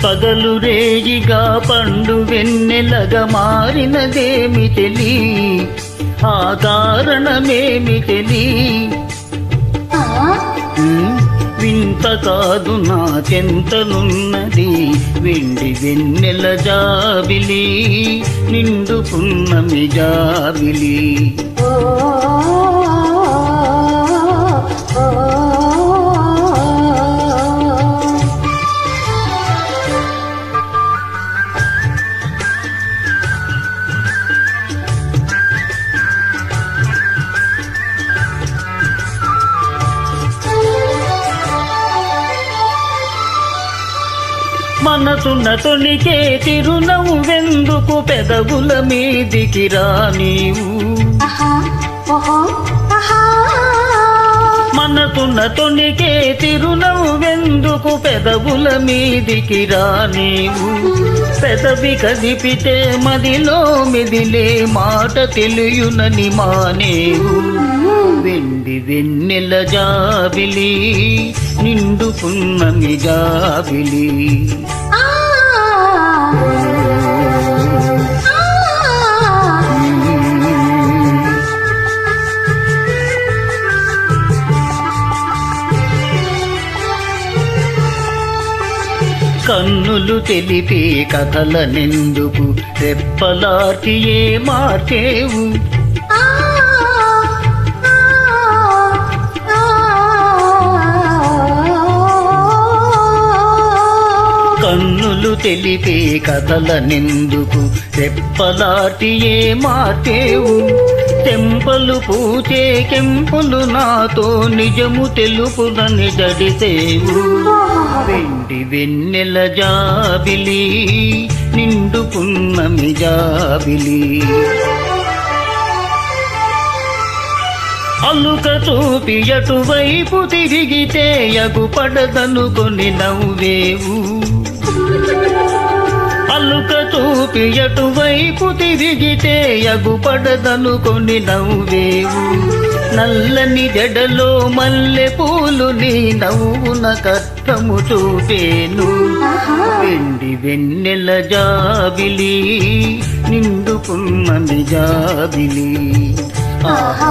పగలు రేగిగా పండు వెన్నెలగా మారినదేమి తెలి, ఆ కారణమేమి తెలి. వింత కాదు నాకెంతనున్నది వెండి వెన్నెల జాబిలి, నిండు పున్నమి జాబిలి. మనసున తొలికే తిరునవ్వెందుకు పెదవుల మీదికి రా నీవు. మనసున తొలికే తిరునవ్వెందుకు పెదవుల మీదికి రా నీవు. పెదవి కదిపితే మదిలో మెదిలే మాట తెలియునని మానేవు. వెండి వెన్నెల జాబిలి, నిండు పున్నమి జాబిలి. కన్నులు తెలిపే కథలనెందుకు రెప్పలార్చి ఏ మార్చేవు. కన్నులు తెలిపే కథలనెందుకు రెప్పలార్చి ఏ మార్చేవు. తెంపలు పూచే కెంపులు నాతో నిజము తెలుపునని జడిసేవు. వెండి వెన్నెల జాబిలి, నిండు పున్నమి జాబిలి. అలుక చూపి అటువైపు తిరిగితే ఎగుపడదనుకొని నవ్వేవు. అలుక చూపి అటువైపు తిరిగితే ఎగుపడదనుకొని నవ్వేవు. నల్లని జడలో మల్లె పూలు నీ నవ్వున కష్టము చూపేను. వెండి వెన్నెల జాబిలి, నిండు పున్నమి జాబిలి. ఆహా